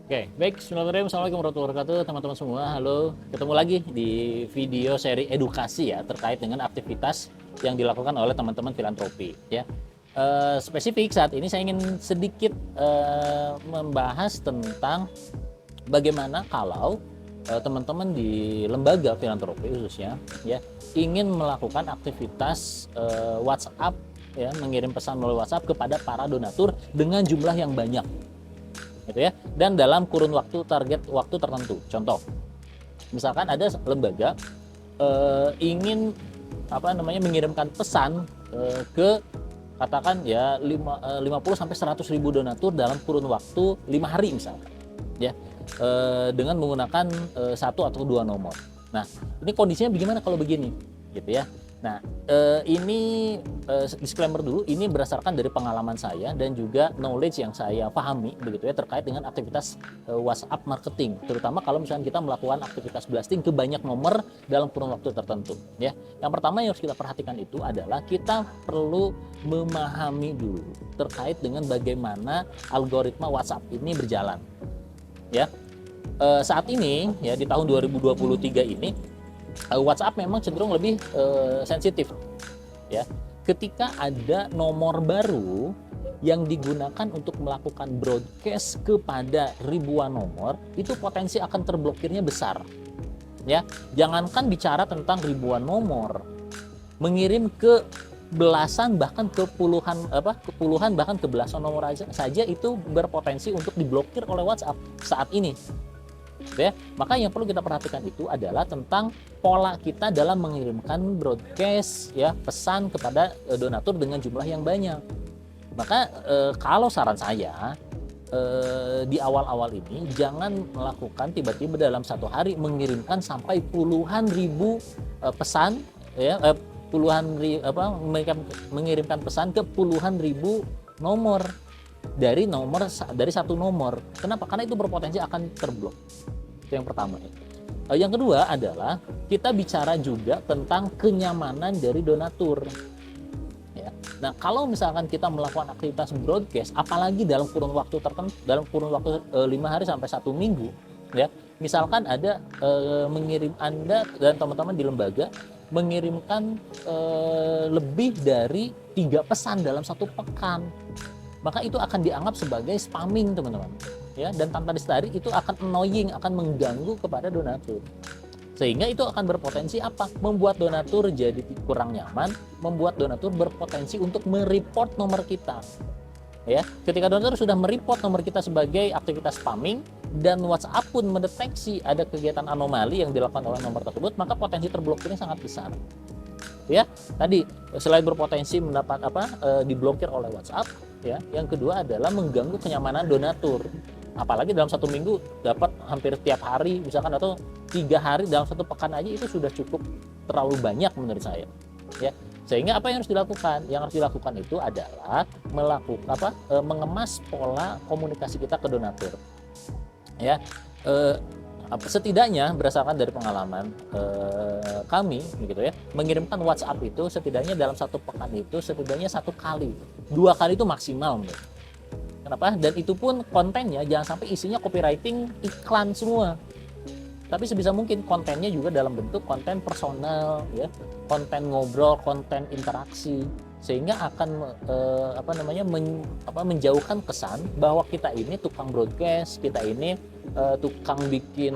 Oke, baik. Bismillahirrahmanirrahim. Assalamualaikum warahmatullahi wabarakatuh, teman-teman semua. Halo, ketemu lagi di video seri edukasi ya terkait dengan aktivitas yang dilakukan oleh teman-teman filantropi. Ya, spesifik saat ini saya ingin sedikit membahas tentang bagaimana kalau teman-teman di lembaga filantropi khususnya ya ingin melakukan aktivitas WhatsApp ya, mengirim pesan melalui WhatsApp kepada para donatur dengan jumlah yang banyak gitu ya, dan dalam kurun waktu target waktu tertentu. Contoh, misalkan ada lembaga ingin mengirimkan pesan ke katakan ya 50 sampai 100 ribu donatur dalam kurun waktu 5 hari misalkan ya, dengan menggunakan satu atau dua nomor. Nah, ini kondisinya bagaimana kalau begini gitu ya. Nah, ini disclaimer dulu, ini berdasarkan dari pengalaman saya dan juga knowledge yang saya pahami begitu ya terkait dengan aktivitas WhatsApp marketing, terutama kalau misalnya kita melakukan aktivitas blasting ke banyak nomor dalam kurun waktu tertentu ya. Yang pertama yang harus kita perhatikan itu adalah kita perlu memahami dulu terkait dengan bagaimana algoritma WhatsApp ini berjalan ya. Saat ini ya di tahun 2023 ini WhatsApp memang cenderung lebih sensitif ya. Ketika ada nomor baru yang digunakan untuk melakukan broadcast kepada ribuan nomor, itu potensi akan terblokirnya besar ya. Jangankan bicara tentang ribuan nomor, mengirim ke belasan bahkan ke puluhan bahkan ke belasan nomor saja itu berpotensi untuk diblokir oleh WhatsApp saat ini ya. Maka yang perlu kita perhatikan itu adalah tentang pola kita dalam mengirimkan broadcast ya, pesan kepada donatur dengan jumlah yang banyak. Maka kalau saran saya di awal-awal ini jangan melakukan tiba-tiba dalam satu hari mengirimkan sampai puluhan ribu pesan ya, mengirimkan pesan ke puluhan ribu nomor dari satu nomor. Kenapa? Karena itu berpotensi akan terblok. Itu yang pertama ya. Yang kedua adalah kita bicara juga tentang kenyamanan dari donatur ya. Nah, kalau misalkan kita melakukan aktivitas broadcast apalagi dalam kurun waktu tertentu, dalam kurun waktu 5 hari sampai 1 minggu ya. Misalkan ada Anda dan teman-teman di lembaga mengirimkan lebih dari 3 pesan dalam satu pekan, maka itu akan dianggap sebagai spamming teman-teman ya, dan tanpa disadari itu akan annoying, akan mengganggu kepada donatur, sehingga itu akan berpotensi membuat donatur jadi kurang nyaman, membuat donatur berpotensi untuk mereport nomor kita ya. Ketika donatur sudah mereport nomor kita sebagai aktivitas spamming dan WhatsApp pun mendeteksi ada kegiatan anomali yang dilakukan oleh nomor tersebut, maka potensi terblokirnya sangat besar ya. Tadi selain berpotensi diblokir oleh WhatsApp ya, yang kedua adalah mengganggu kenyamanan donatur, apalagi dalam 1 minggu dapat hampir tiap hari misalkan, atau 3 hari dalam 1 pekan aja itu sudah cukup terlalu banyak menurut saya ya. Sehingga apa yang harus dilakukan? Yang harus dilakukan itu adalah mengemas pola komunikasi kita ke donatur ya. Setidaknya berdasarkan dari pengalaman kami begitu ya, mengirimkan WhatsApp itu setidaknya dalam 1 pekan itu setidaknya 1 kali, 2 kali itu maksimal menurut. Kenapa? Dan itu pun kontennya jangan sampai isinya copywriting iklan semua, tapi sebisa mungkin kontennya juga dalam bentuk konten personal ya, konten ngobrol, konten interaksi, sehingga akan menjauhkan kesan bahwa kita ini tukang broadcast, kita ini tukang bikin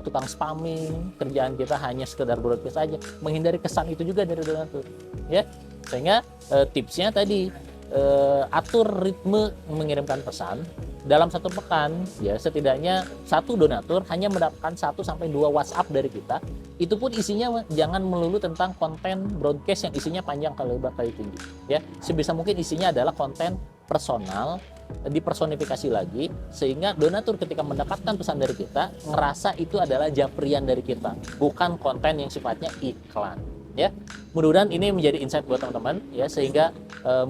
tukang spamming, kerjaan kita hanya sekedar broadcast saja, menghindari kesan itu juga dari donatur ya. Sehingga tipsnya tadi, atur ritme mengirimkan pesan dalam 1 pekan ya, setidaknya satu donatur hanya mendapatkan 1 sampai 2 WhatsApp dari kita, itu pun isinya jangan melulu tentang konten broadcast yang isinya panjang kali lebar kali tinggi ya. Sebisa mungkin isinya adalah konten personal, dipersonifikasi lagi, sehingga donatur ketika mendapatkan pesan dari kita ngerasa itu adalah japrian dari kita, bukan konten yang sifatnya iklan ya. Mudah-mudahan ini menjadi insight buat teman-teman ya, sehingga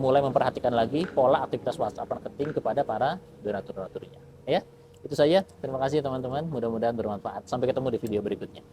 mulai memperhatikan lagi pola aktivitas WhatsApp marketing kepada para donatur-donaturnya ya. Itu saja, terima kasih teman-teman, mudah-mudahan bermanfaat. Sampai ketemu di video berikutnya.